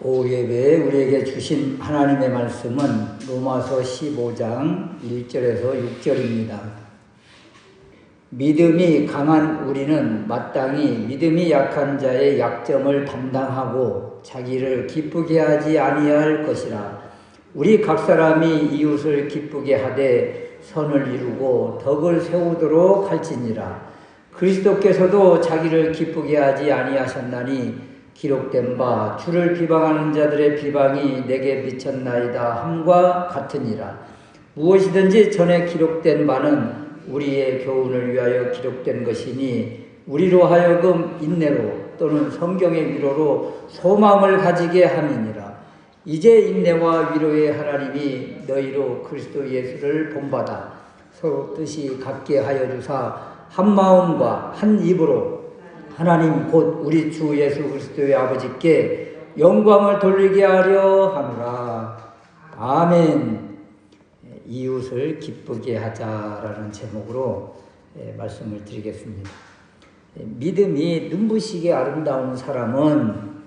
오후 예배에 우리에게 주신 하나님의 말씀은 로마서 15장 1절에서 6절입니다. 믿음이 강한 우리는 마땅히 믿음이 약한 자의 약점을 담당하고 자기를 기쁘게 하지 아니할 것이라. 우리 각 사람이 이웃을 기쁘게 하되 선을 이루고 덕을 세우도록 할지니라. 그리스도께서도 자기를 기쁘게 하지 아니하셨나니 기록된 바 주를 비방하는 자들의 비방이 내게 미쳤나이다 함과 같으니라. 무엇이든지 전에 기록된 바는 우리의 교훈을 위하여 기록된 것이니 우리로 하여금 인내로 또는 성경의 위로로 소망을 가지게 함이니라. 이제 인내와 위로의 하나님이 너희로 그리스도 예수를 본받아 서로 뜻이 같게 하여 주사 한 마음과 한 입으로 하나님 곧 우리 주 예수 그리스도의 아버지께 영광을 돌리게 하려 하노라. 아멘. 이웃을 기쁘게 하자라는 제목으로 말씀을 드리겠습니다. 믿음이 눈부시게 아름다운 사람은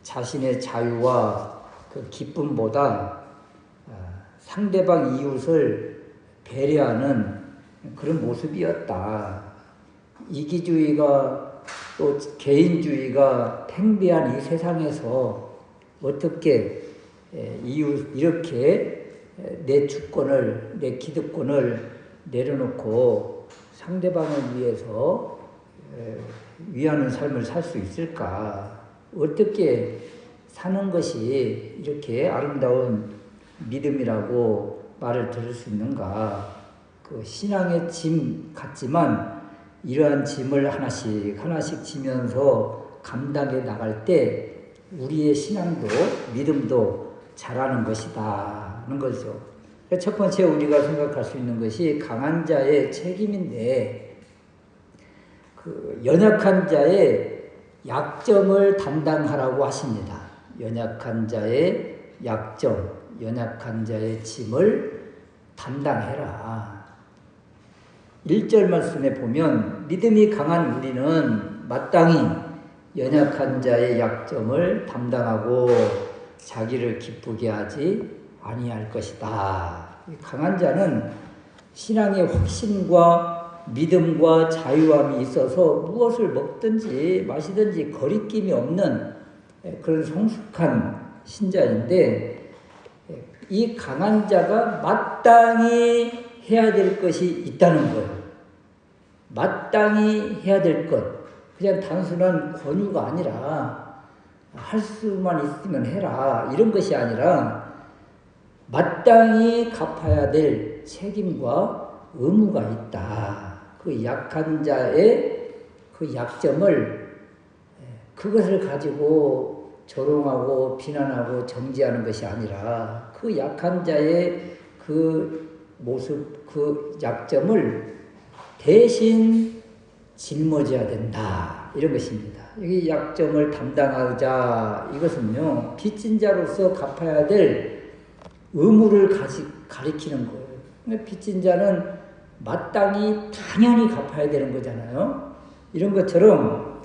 자신의 자유와 그 기쁨보다 상대방 이웃을 배려하는 그런 모습이었다. 이기주의가 또 개인주의가 팽배한 이 세상에서 어떻게 이웃 이렇게 내 주권을, 내 기득권을 내려놓고 상대방을 위해서 위하는 삶을 살 수 있을까? 어떻게 사는 것이 이렇게 아름다운 믿음이라고 말을 들을 수 있는가? 그 신앙의 짐 같지만 이러한 짐을 하나씩 지면서 감당해 나갈 때 우리의 신앙도 믿음도 자라는 것이다 하는 거죠. 첫 번째 우리가 생각할 수 있는 것이 강한 자의 책임인데 그 연약한 자의 약점을 담당하라고 하십니다. 연약한 자의 약점, 연약한 자의 짐을 담당해라. 1절 말씀에 보면 믿음이 강한 우리는 마땅히 연약한 자의 약점을 담당하고 자기를 기쁘게 하지 아니할 것이다. 강한 자는 신앙의 확신과 믿음과 자유함이 있어서 무엇을 먹든지 마시든지 거리낌이 없는 그런 성숙한 신자인데 이 강한 자가 마땅히 해야 될 것이 있다는 거예요. 마땅히 해야 될 것. 그냥 단순한 권유가 아니라 할 수만 있으면 해라 이런 것이 아니라 마땅히 갚아야 될 책임과 의무가 있다. 그 약한 자의 그 약점을 그것을 가지고 조롱하고 비난하고 정죄하는 것이 아니라 그 약한 자의 그 모습, 그 약점을 대신 짊어져야 된다. 이런 것입니다. 여기 약점을 담당하자 이것은요, 빚진 자로서 갚아야 될 의무를 가리키는 거예요. 빚진 자는 마땅히 당연히 갚아야 되는 거잖아요. 이런 것처럼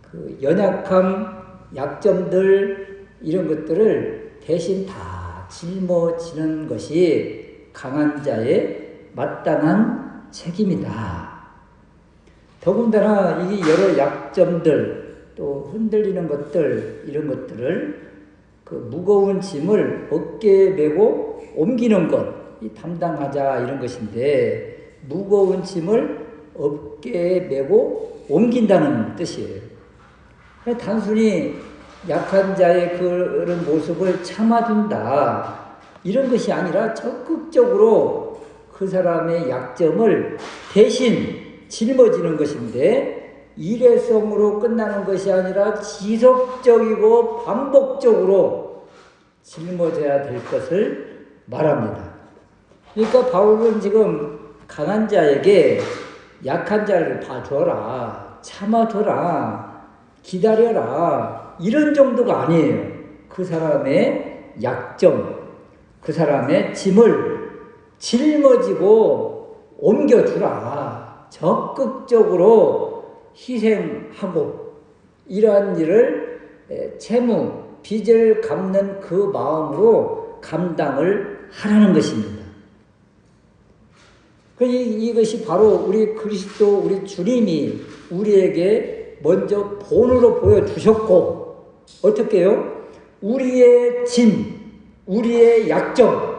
그 연약함, 약점들 이런 것들을 대신 다 짊어지는 것이 강한 자의 마땅한 책임이다. 더군다나 이 여러 약점들 또 흔들리는 것들 이런 것들을 그 무거운 짐을 어깨에 메고 옮기는 것, 이 담당하자 이런 것인데 무거운 짐을 어깨에 메고 옮긴다는 뜻이에요. 단순히 약한 자의 그런 모습을 참아준다 이런 것이 아니라 적극적으로 그 사람의 약점을 대신 짊어지는 것인데 일회성으로 끝나는 것이 아니라 지속적이고 반복적으로 짊어져야 될 것을 말합니다. 그러니까 바울은 지금 강한 자에게 약한 자를 봐줘라, 참아줘라, 기다려라, 이런 정도가 아니에요. 그 사람의 약점, 그 사람의 짐을 짊어지고 옮겨주라. 적극적으로 희생하고 이러한 일을 채무, 빚을 갚는 그 마음으로 감당을 하라는 것입니다. 이것이 바로 우리 그리스도, 우리 주님이 우리에게 먼저 본으로 보여주셨고, 어떻게 해요? 우리의 짐, 우리의 약점,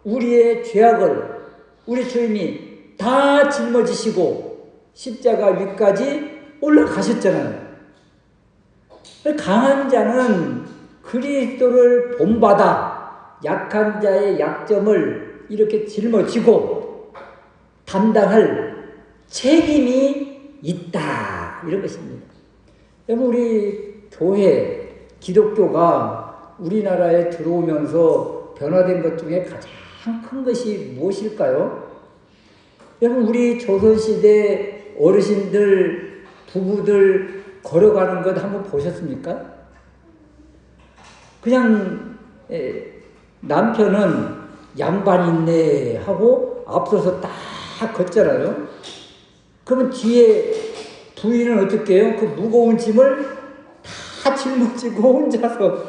우리의 죄악을 우리 주님이 다 짊어지시고 십자가 위까지 올라가셨잖아요. 강한 자는 그리스도를 본받아 약한 자의 약점을 이렇게 짊어지고 담당할 책임이 있다, 이런 것입니다. 여러분, 우리 교회, 기독교가 우리나라에 들어오면서 변화된 것 중에 가장 큰 것이 무엇일까요? 여러분, 우리 조선시대 어르신들, 부부들 걸어가는 것 한번 보셨습니까? 그냥 남편은 양반 있네 하고 앞서서 딱 걷잖아요. 그러면 뒤에 부인은 어떻게 해요? 그 무거운 짐을 다 짊어지고 혼자서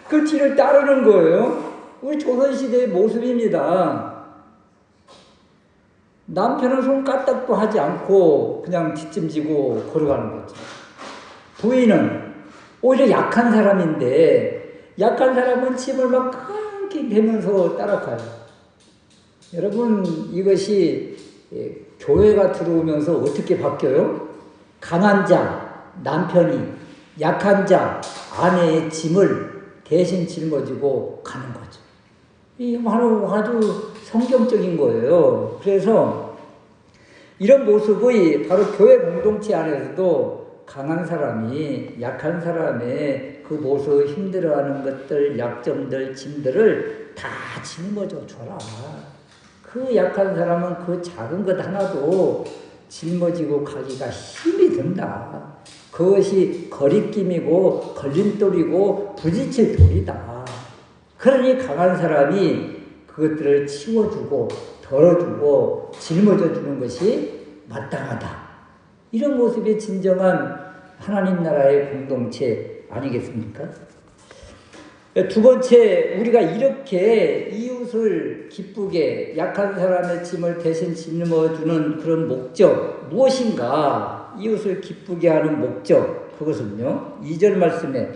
그 뒤를 따르는 거예요. 우리 조선시대의 모습입니다. 남편은 손 까딱도 하지 않고 그냥 뒷짐지고 걸어가는 거죠. 부인은 오히려 약한 사람인데 약한 사람은 짐을 막 끙끙 대면서 따라가요. 여러분, 이것이 교회가 들어오면서 어떻게 바뀌어요? 강한 자, 남편이 약한 자, 아내의 짐을 대신 짊어지고 가는 거죠. 이 아주 성경적인 거예요. 그래서 이런 모습이 바로 교회 공동체 안에서도 강한 사람이 약한 사람의 그 모습, 힘들어하는 것들, 약점들, 짐들을 다 짊어져 줘라. 그 약한 사람은 그 작은 것 하나도 짊어지고 가기가 힘이 든다. 그것이 거리낌이고 걸림돌이고 부딪힐 돌이다. 그러니 강한 사람이 그것들을 치워주고 덜어주고 짊어져 주는 것이 마땅하다. 이런 모습이 진정한 하나님 나라의 공동체 아니겠습니까? 두 번째, 우리가 이렇게 이웃을 기쁘게 약한 사람의 짐을 대신 짊어주는 그런 목적, 무엇인가? 이웃을 기쁘게 하는 목적, 그것은요, 2절 말씀에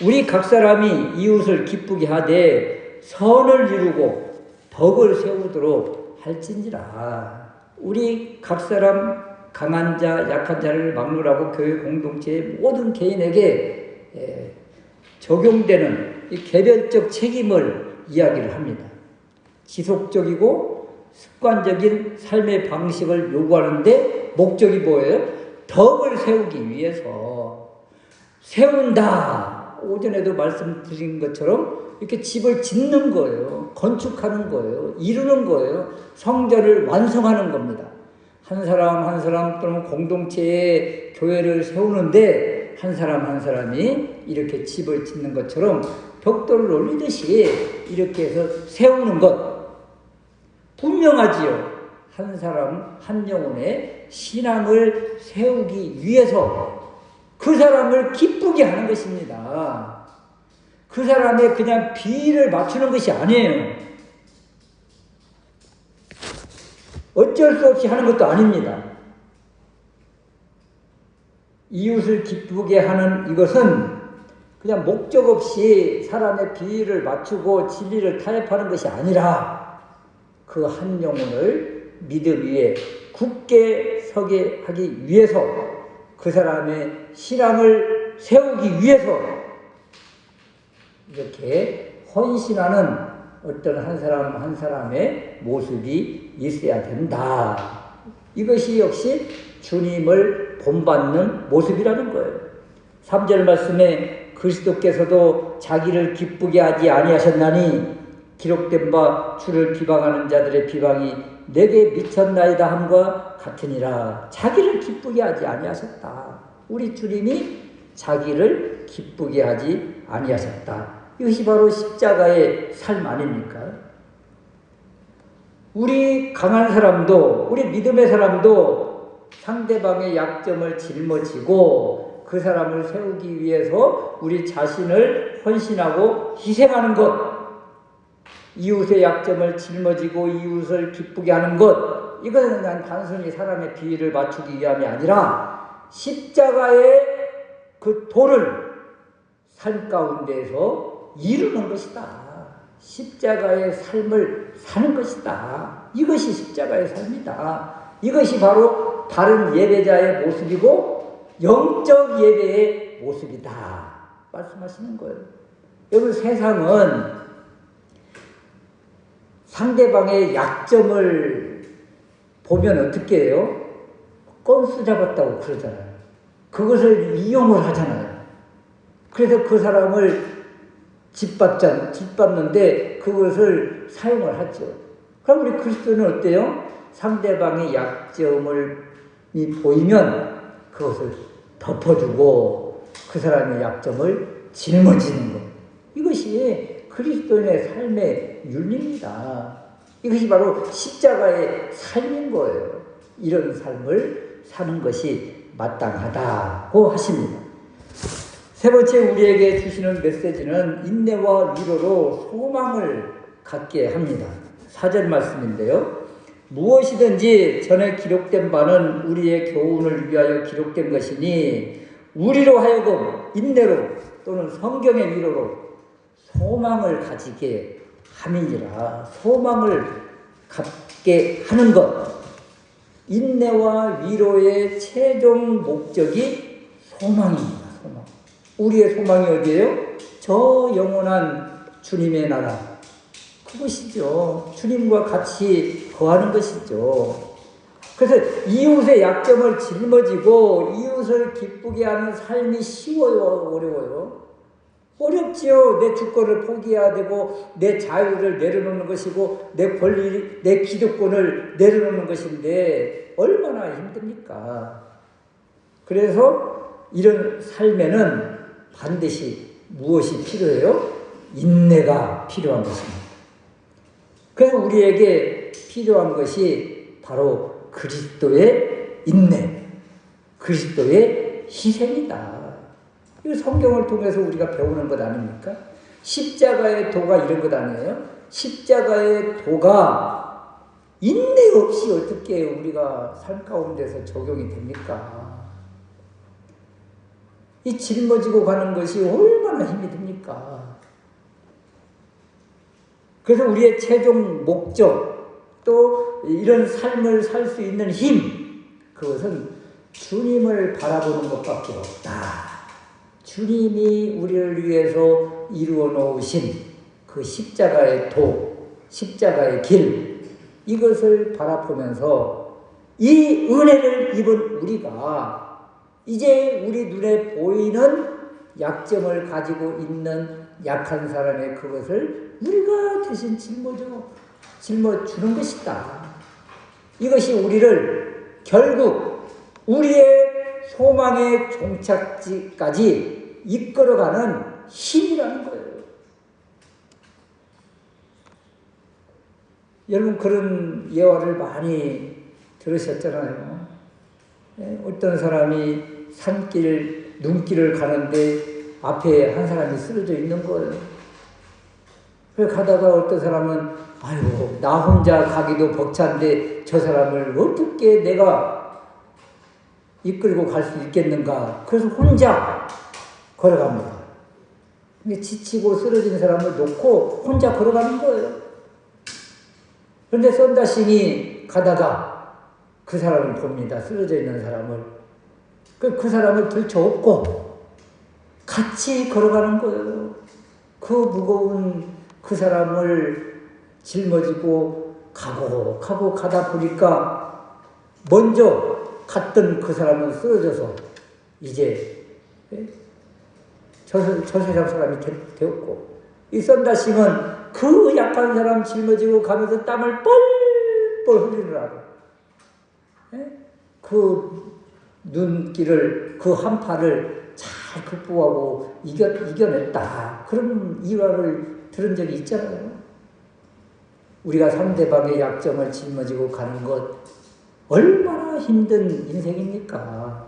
우리 각 사람이 이웃을 기쁘게 하되 선을 이루고 덕을 세우도록 할진지라. 우리 각 사람 강한 자, 약한 자를 막론하고 교회 공동체의 모든 개인에게 적용되는 이 개별적 책임을 이야기를 합니다. 지속적이고 습관적인 삶의 방식을 요구하는데 목적이 뭐예요? 덕을 세우기 위해서 세운다. 오전에도 말씀드린 것처럼 이렇게 집을 짓는 거예요. 건축하는 거예요. 이루는 거예요. 성전을 완성하는 겁니다. 한 사람 한 사람 또는 공동체의 교회를 세우는데 한 사람 한 사람이 이렇게 집을 짓는 것처럼 벽돌을 올리듯이 이렇게 해서 세우는 것 분명하지요. 한 사람 한 영혼의 신앙을 세우기 위해서 그 사람을 기쁘게 하는 것입니다. 그 사람의 그냥 비위를 맞추는 것이 아니에요. 어쩔 수 없이 하는 것도 아닙니다. 이웃을 기쁘게 하는 이것은 그냥 목적 없이 사람의 비위를 맞추고 진리를 타협하는 것이 아니라 그 한 영혼을 믿음 위에 굳게 서게 하기 위해서 그 사람의 신앙을 세우기 위해서 이렇게 헌신하는 어떤 한 사람 한 사람의 모습이 있어야 된다. 이것이 역시 주님을 본받는 모습이라는 거예요. 3절 말씀에 그리스도께서도 자기를 기쁘게 하지 아니하셨나니 기록된 바 주를 비방하는 자들의 비방이 내게 미쳤나이다 함과 같으니라. 자기를 기쁘게 하지 아니하셨다. 우리 주님이 자기를 기쁘게 하지 아니하셨다. 이것이 바로 십자가의 삶 아닙니까? 우리 강한 사람도, 우리 믿음의 사람도 상대방의 약점을 짊어지고 그 사람을 세우기 위해서 우리 자신을 헌신하고 희생하는 것, 이웃의 약점을 짊어지고 이웃을 기쁘게 하는 것, 이것은 그냥 단순히 사람의 비위를 맞추기 위함이 아니라 십자가의 그 도를 삶 가운데에서 이루는 것이다. 십자가의 삶을 사는 것이다. 이것이 십자가의 삶이다. 이것이 바로 바른 예배자의 모습이고 영적 예배의 모습이다 말씀하시는 거예요. 여러분, 세상은 상대방의 약점을 보면 어떻게 해요? 건수 잡았다고 그러잖아요. 그것을 이용을 하잖아요. 그래서 그 사람을 짓밟는데 그것을 사용을 하죠. 그럼 우리 그리스도는 어때요? 상대방의 약점을 보이면 그것을 덮어주고 그 사람의 약점을 짊어지는 것. 이것이 그리스도인의 삶의 윤리입니다. 이것이 바로 십자가의 삶인 거예요. 이런 삶을 사는 것이 마땅하다고 하십니다. 세 번째 우리에게 주시는 메시지는 인내와 위로로 소망을 갖게 합니다. 4절 말씀인데요. 무엇이든지 전에 기록된 바는 우리의 교훈을 위하여 기록된 것이니 우리로 하여금 인내로 또는 성경의 위로로 소망을 가지게 함이니라. 소망을 갖게 하는 것. 인내와 위로의 최종 목적이 소망입니다. 소망. 우리의 소망이 어디예요? 저 영원한 주님의 나라. 그것이죠. 주님과 같이 거하는 것이죠. 그래서 이웃의 약점을 짊어지고 이웃을 기쁘게 하는 삶이 쉬워요? 어려워요? 어렵지요. 내 주권을 포기해야 되고 내 자유를 내려놓는 것이고 내 권리, 내 기득권을 내려놓는 것인데 얼마나 힘듭니까? 그래서 이런 삶에는 반드시 무엇이 필요해요? 인내가 필요한 것입니다. 그래서 우리에게 필요한 것이 바로 그리스도의 인내, 그리스도의 희생이다. 이 성경을 통해서 우리가 배우는 것 아닙니까? 십자가의 도가 이런 것 아니에요? 십자가의 도가 인내 없이 어떻게 우리가 삶 가운데서 적용이 됩니까? 이 짊어지고 가는 것이 얼마나 힘이 듭니까? 그래서 우리의 최종 목적, 또 이런 삶을 살 수 있는 힘, 그것은 주님을 바라보는 것밖에 없다. 주님이 우리를 위해서 이루어 놓으신 그 십자가의 도, 십자가의 길, 이것을 바라보면서 이 은혜를 입은 우리가 이제 우리 눈에 보이는 약점을 가지고 있는 약한 사람의 그것을 우리가 대신 짊어주는 것이다. 이것이 우리를 결국 우리의 소망의 종착지까지 이끌어가는 힘이라는 거예요. 여러분, 그런 예화를 많이 들으셨잖아요. 어떤 사람이 산길, 눈길을 가는데 앞에 한 사람이 쓰러져 있는 거예요. 그래서 가다가 어떤 사람은 아이고, 나 혼자 가기도 벅찬데 저 사람을 어떻게 내가 이끌고 갈 수 있겠는가. 그래서 혼자 걸어갑니다. 근데 지치고 쓰러진 사람을 놓고 혼자 걸어가는 거예요. 그런데 썬다신이 가다가 그 사람을 봅니다. 쓰러져 있는 사람을. 그 사람을 들쳐업고 같이 걸어가는 거예요. 그 무거운 그 사람을 짊어지고 가고 가다 보니까 먼저 갔던 그 사람은 쓰러져서 이제 저 세상 사람이 되었고, 이 썬다싱은 그 그 약한 사람 짊어지고 가면서 땀을 뻘뻘 흘리느라고. 그 눈길을, 그 한파를 잘 극복하고 이겨냈다. 그런 일화를 들은 적이 있잖아요. 우리가 상대방의 약점을 짊어지고 가는 것 얼마나 힘든 인생입니까?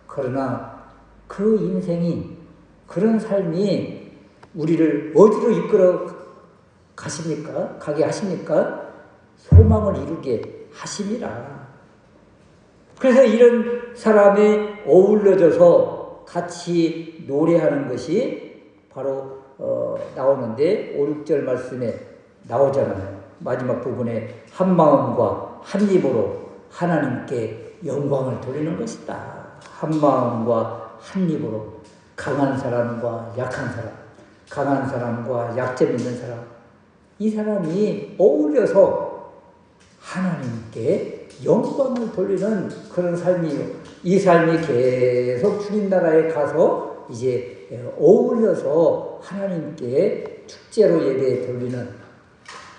그러나 그 인생이, 그런 삶이 우리를 어디로 이끌어 가게 하십니까? 소망을 이루게 하심이라. 그래서 이런 사람이 어울려져서 같이 노래하는 것이 바로 나오는데 5, 6절 말씀에 나오잖아요. 마지막 부분에 한 마음과 한 입으로 하나님께 영광을 돌리는 것이다. 한 마음과 한 입으로 강한 사람과 약한 사람, 강한 사람과 약점 있는 사람, 이 사람이 어울려서 하나님께 영광을 돌리는 그런 삶이에요. 이 삶이 계속 주님 나라에 가서 이제 어울려서 하나님께 축제로 예배 돌리는,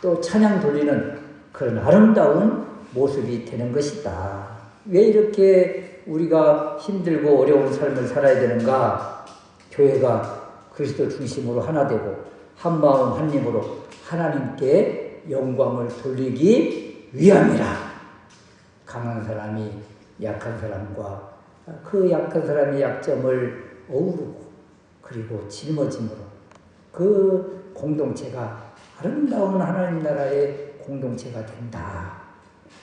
또 찬양 돌리는 그런 아름다운 모습이 되는 것이다. 왜 이렇게 우리가 힘들고 어려운 삶을 살아야 되는가? 교회가 그리스도 중심으로 하나 되고 한 마음 한 입으로 하나님께 영광을 돌리기 위함이라. 강한 사람이 약한 사람과 그 약한 사람의 약점을 어우르고 그리고 짊어짐으로 그 공동체가 아름다운 하나님 나라의 공동체가 된다.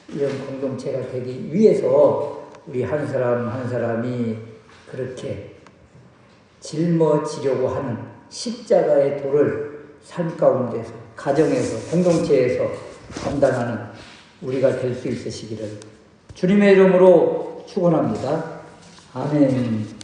이런 공동체가 되기 위해서 우리 한 사람 한 사람이 그렇게 짊어지려고 하는 십자가의 도를 삶 가운데서, 가정에서, 공동체에서 감당하는 우리가 될 수 있으시기를 주님의 이름으로 축원합니다. 아멘.